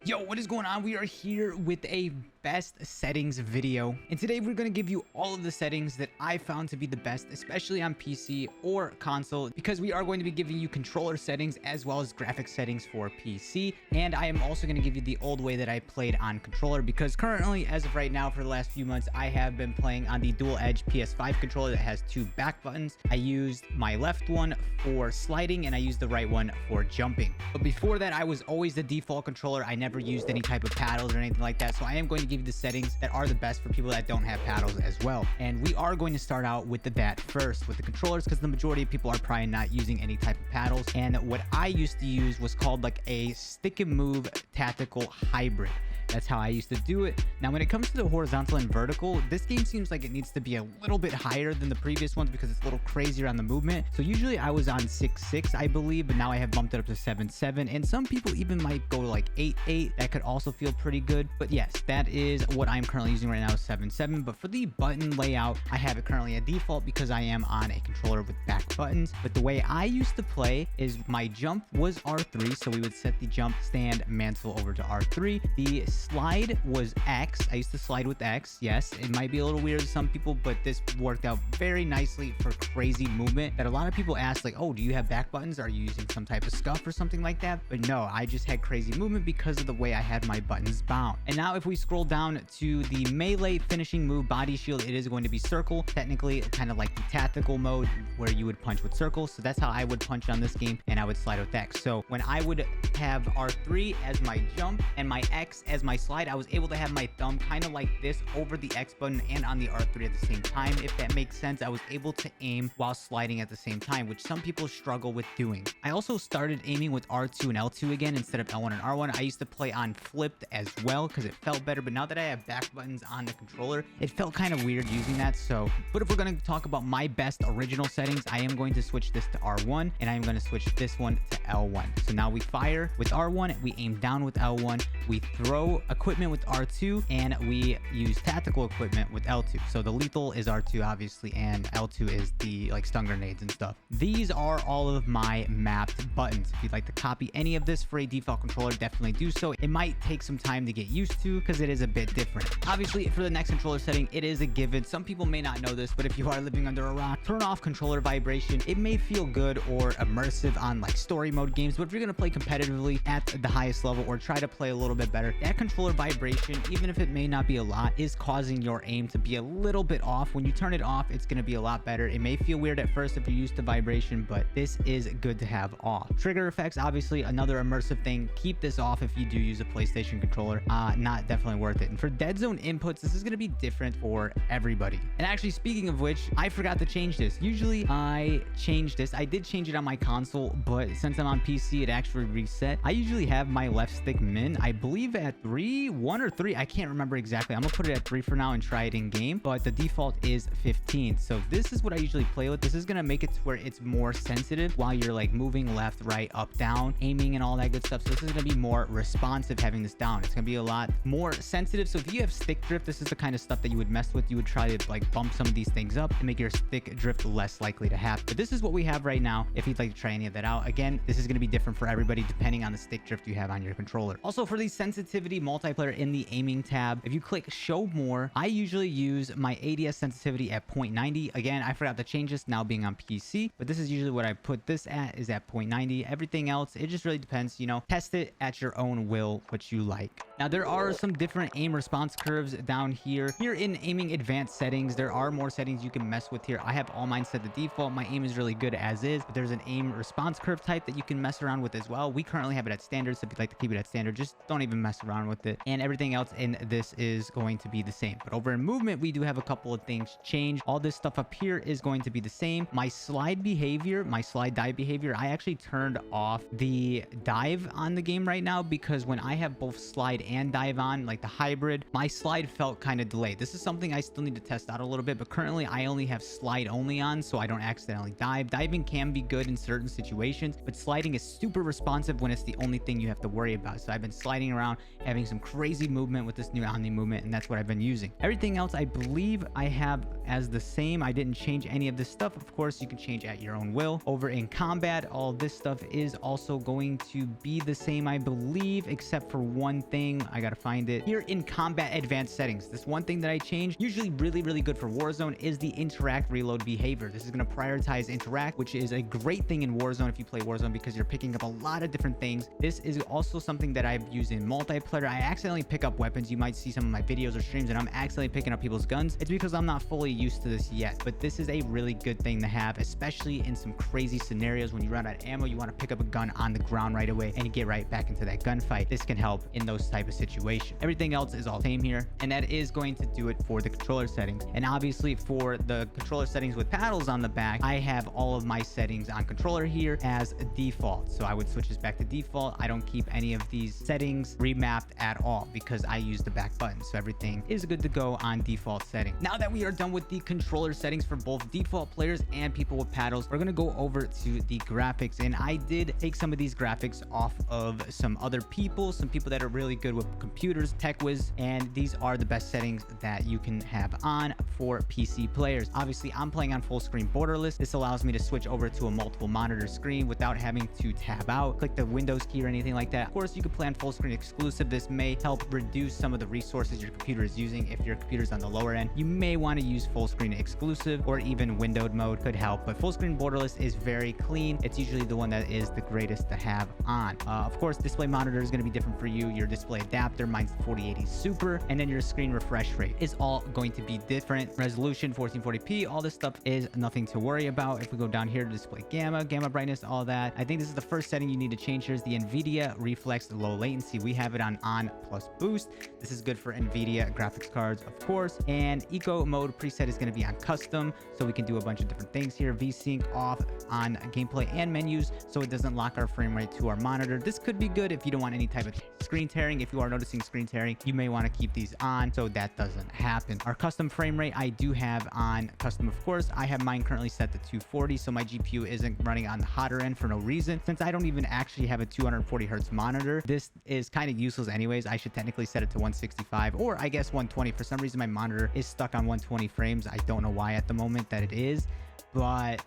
Yo, what is going on? We are here with a best settings video, and today we're going to give you all of the settings that I found to be the best, especially on PC or console, because we are going to be giving you controller settings as well as graphic settings for PC. And I am also going to give you the old way that I played on controller, because currently, as of right now, for the last few months, I have been playing on the dual edge PS5 controller that has two back buttons. I used my left one for sliding and I used the right one for jumping. But before that, I was always the default controller. I never used any type of paddles or anything like that, so I am going to give you the settings that are the best for people that don't have paddles as well. And we are going to start out with that first with the controllers, because the majority of people are probably not using any type of paddles. And what I used to use was called like a stick and move tactical hybrid. That's how I used to do it. Now, when it comes to the horizontal and vertical, this game seems like it needs to be a little bit higher than the previous ones because it's a little crazier on the movement. So usually I was on 6.6, I believe, but now I have bumped it up to 7.7. And some people even might go like 8.8. That could also feel pretty good. But yes, that is what I'm currently using right now, 7.7. But for the button layout, I have it currently at default because I am on a controller with back buttons. But the way I used to play is my jump was R3. So we would set the jump, stand, mantle over to R3. The slide was X. I used to slide with X. Yes, it might be a little weird to some people, but this worked out very nicely for crazy movement that a lot of people ask, like, oh, do you have back buttons? Are you using some type of scuff or something like that? But no, I just had crazy movement because of the way I had my buttons bound. And now if we scroll down to the melee finishing move body shield, it is going to be circle, technically kind of like the tactical mode where you would punch with circles. So that's how I would punch on this game, and I would slide with X. So when I would have R3 as my jump and my X as my slide, I was able to have my thumb kind of like this over the X button and on the R3 at the same time. If that makes sense, I was able to aim while sliding at the same time, which some people struggle with doing. I also started aiming with R2 and L2 again instead of L1 and R1. I used to play on flipped as well because it felt better, but now that I have back buttons on the controller, it felt kind of weird using that. So, but if we're going to talk about my best original settings, I am going to switch this to R1 and I am going to switch this one to L1. So now we fire with R1, we aim down with L1, we throw equipment with R2, and we use tactical equipment with L2. So the lethal is R2 obviously, and L2 is the like stun grenades and stuff. These are all of my mapped buttons. If you'd like to copy any of this for a default controller, definitely do so. It might take some time to get used to because it is a bit different. Obviously, for the next controller setting, it is a given. Some people may not know this, but if you are living under a rock, turn off controller vibration. It may feel good or immersive on like story mode games, but if you're going to play competitively at the highest level or try to play a little bit better, that controller vibration, even if it may not be a lot, is causing your aim to be a little bit off. When you turn it off, it's going to be a lot better. It may feel weird at first if you're used to vibration, but this is good to have off. Trigger effects, obviously another immersive thing. Keep this off if you do use a PlayStation controller. Not definitely worth it. And for dead zone inputs, this is going to be different for everybody. And actually, speaking of which, I forgot to change this. Usually I change this. I did change it on my console, but since I'm on PC, it actually reset. I usually have my left stick min, I believe at 1 or 3. I can't remember exactly. I'm gonna put it at 3 for now and try it in game, but the default is 15. So this is what I usually play with. This is gonna make it to where it's more sensitive while you're like moving left, right, up, down, aiming and all that good stuff. So this is gonna be more responsive having this down. It's gonna be a lot more sensitive. So if you have stick drift, this is the kind of stuff that you would mess with. You would try to like bump some of these things up to make your stick drift less likely to happen. But this is what we have right now. If you'd like to try any of that out, again, this is gonna be different for everybody depending on the stick drift you have on your controller. Also, for the sensitivity multiplayer in the aiming tab, if you click show more, I usually use my ADS sensitivity at 0.90. Again, I forgot to change this now being on PC, but this is usually what I put this at, is at 0.90. Everything else, it just really depends, you know, test it at your own will, what you like. Now, there are some different aim response curves down here. Here in aiming advanced settings, there are more settings you can mess with here. I have all mine set to default. My aim is really good as is, but there's an aim response curve type that you can mess around with as well. We currently have it at standard, so if you'd like to keep it at standard, just don't even mess around with it. And everything else in this is going to be the same. But over in movement, we do have a couple of things change. All this stuff up here is going to be the same. My slide behavior, my slide dive behavior, I actually turned off the dive on the game right now, because when I have both slide and dive on, like the hybrid, my slide felt kind of delayed. This is something I still need to test out a little bit, but currently I only have slide only on, so I don't accidentally dive. Diving can be good in certain situations, but sliding is super responsive when it's the only thing you have to worry about. So I've been sliding around, having some crazy movement with this new Omni movement, and that's what I've been using. Everything else I believe I have as the same. I didn't change any of this stuff. Of course, you can change at your own will. Over in combat, all this stuff is also going to be the same, I believe, except for one thing. I gotta find it. Here in combat advanced settings, this one thing that I changed, usually really good for Warzone, is the interact reload behavior. This is going to prioritize interact, which is a great thing in Warzone if you play Warzone, because you're picking up a lot of different things. This is also something that I've used in multiplayer. I accidentally pick up weapons. You might see some of my videos or streams and I'm accidentally picking up people's guns. It's because I'm not fully used to this yet, but this is a really good thing to have, especially in some crazy scenarios. When you run out of ammo, you want to pick up a gun on the ground right away and you get right back into that gunfight. This can help in those type of situations. Everything else is all same here, and that is going to do it for the controller settings. And obviously for the controller settings with paddles on the back, I have all of my settings on controller here as default. So I would switch this back to default. I don't keep any of these settings remapped at all because I use the back button. So everything is good to go on default setting. Now that we are done with the controller settings for both default players and people with paddles, we're going to go over to the graphics. And I did take some of these graphics off of some other people, some people that are really good with computers, TechWiz, and these are the best settings that you can have on for PC players. Obviously, I'm playing on full screen borderless. This allows me to switch over to a multiple monitor screen without having to tab out, click the Windows key or anything like that. Of course, you could play on full screen exclusive. This may help reduce some of the resources your computer is using. If your computer's on the lower end, you may want to use full screen exclusive, or even windowed mode could help. But full screen borderless is very clean. It's usually the one that is the greatest to have on. Of course, display monitor is going to be different for you. Your display adapter, mine's 4080 Super, and then your screen refresh rate is all going to be different. Resolution 1440p, all this stuff is nothing to worry about. If we go down here to display gamma brightness, all that, I think this is the first setting you need to change. Here is the NVIDIA reflex low latency. We have it on plus boost. This is good for NVIDIA graphics cards, of course. And eco mode preset is going to be on custom, so we can do a bunch of different things here. VSync off on gameplay and menus, so it doesn't lock our frame rate to our monitor. This could be good if you don't want any type of screen tearing. If you are noticing screen tearing, you may want to keep these on so that doesn't happen. Our custom frame rate I do have on custom, of course. I have mine currently set to 240, so my GPU isn't running on the hotter end for no reason. Since I don't even actually have a 240 hertz monitor, this is kind of useless anyways. I should technically set it to 165, or I guess 120. For some reason my monitor is stuck on 120 frames. I don't know why at the moment that it is, but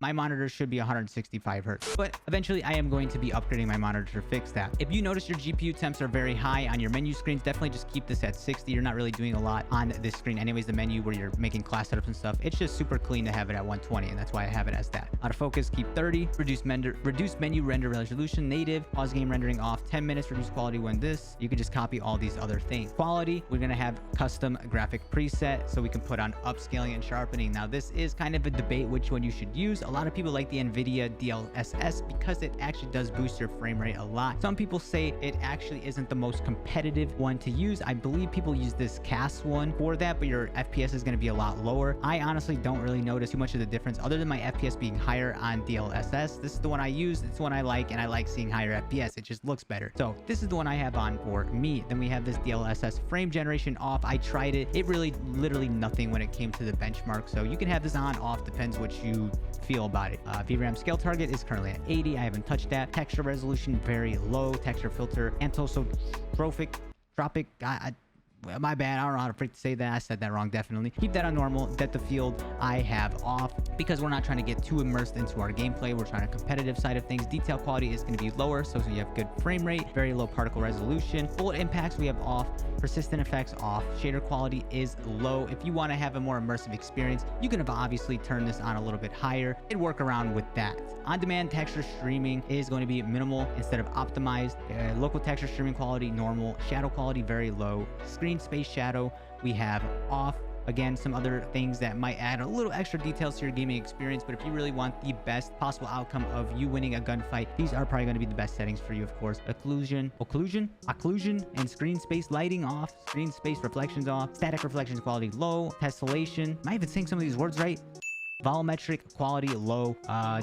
my monitor should be 165 hertz, but eventually I am going to be upgrading my monitor to fix that. If you notice your GPU temps are very high on your menu screens, definitely just keep this at 60. You're not really doing a lot on this screen anyways. The menu where you're making class setups and stuff, it's just super clean to have it at 120, and that's why I have it as that. Autofocus, keep 30. Reduce menu render resolution, native. Pause game rendering off 10 minutes. Reduce quality when this. You can just copy all these other things. Quality, we're going to have custom graphic preset, so we can put on upscaling and sharpening. Now this is kind of a debate which one you should use. A lot of people like the NVIDIA DLSS because it actually does boost your frame rate a lot. Some people say it actually isn't the most competitive one to use. I believe people use this CAS one for that, but your FPS is going to be a lot lower. I honestly don't really notice too much of the difference other than my FPS being higher on DLSS. This is the one I use. It's the one I like, and I like seeing higher FPS. It just looks better. So this is the one I have on for me. Then we have this DLSS frame generation off. I tried it. It really literally nothing when it came to the benchmark. So you can have this on, off, depends what you feel about it. VRAM scale target is currently at 80. I haven't touched that. Texture resolution very low. Texture filter anisotropic. My bad. I don't know how to freak to say that. I said that wrong, definitely. Keep that on normal. Depth of field I have off because we're not trying to get too immersed into our gameplay. We're trying to competitive side of things. Detail quality is going to be lower, so you have good frame rate, very low particle resolution. Bullet impacts we have off. Persistent effects off. Shader quality is low. If you want to have a more immersive experience, you can obviously turn this on a little bit higher and work around with that. On-demand texture streaming is going to be minimal instead of optimized. Local texture streaming quality normal. Shadow quality very low. Screen space shadow we have off. Again, some other things that might add a little extra details to your gaming experience, but if you really want the best possible outcome of you winning a gunfight, these are probably going to be the best settings for you, of course. Occlusion, and screen space lighting off. Screen space reflections off. Static reflections quality low. Tessellation. Am I even saying some of these words right? Volumetric quality low,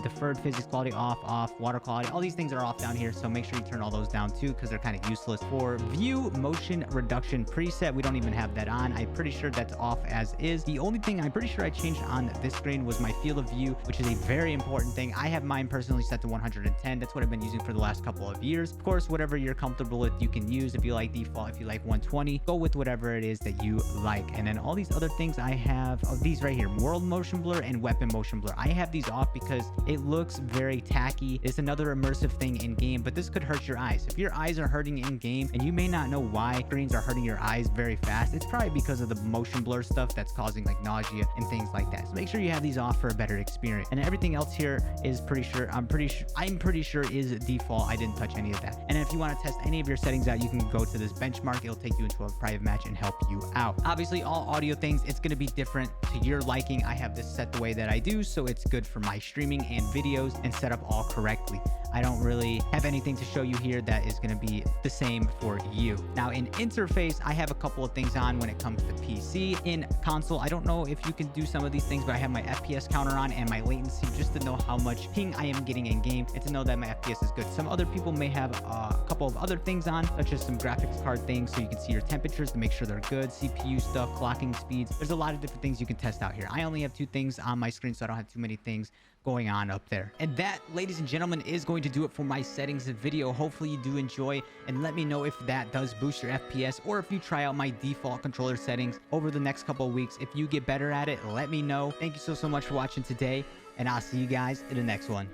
deferred physics quality off, water quality, all these things are off down here, so make sure you turn all those down too because they're kind of useless. For view motion reduction preset, we don't even have that on. I'm pretty sure that's off as is. The only thing I'm pretty sure I changed on this screen was my field of view, which is a very important thing. I have mine personally set to 110. That's what I've been using for the last couple of years. Of course, whatever you're comfortable with, you can use. If you like default, if you like 120, go with whatever it is that you like. And then all these other things I have, these right here, world motion blur and weapon motion blur. I have these off because it looks very tacky. It's another immersive thing in game, but this could hurt your eyes. If your eyes are hurting in game and you may not know why screens are hurting your eyes very fast, it's probably because of the motion blur stuff that's causing like nausea and things like that. So make sure you have these off for a better experience. And everything else here is I'm pretty sure is default. I didn't touch any of that. And if you want to test any of your settings out, you can go to this benchmark. It'll take you into a private match and help you out. Obviously, all audio things, it's going to be different to your liking. I have this set the way that I do, so it's good for my streaming and videos and set up all correctly. I don't really have anything to show you here that is going to be the same for you. Now in interface, I have a couple of things on when it comes to PC. In console, I don't know if you can do some of these things, but I have my FPS counter on and my latency just to know how much ping I am getting in game and to know that my FPS is good. Some other people may have a couple of other things on, such as some graphics card things so you can see your temperatures to make sure they're good, CPU stuff, clocking speeds. There's a lot of different things you can test out here. I only have 2 things on my screen, so I don't have too many things going on up there. And that, ladies and gentlemen, is going to do it for my settings video. Hopefully you do enjoy, and let me know if that does boost your FPS or if you try out my default controller settings over the next couple of weeks. If you get better at it, let me know. Thank you so much for watching today, and I'll see you guys in the next one.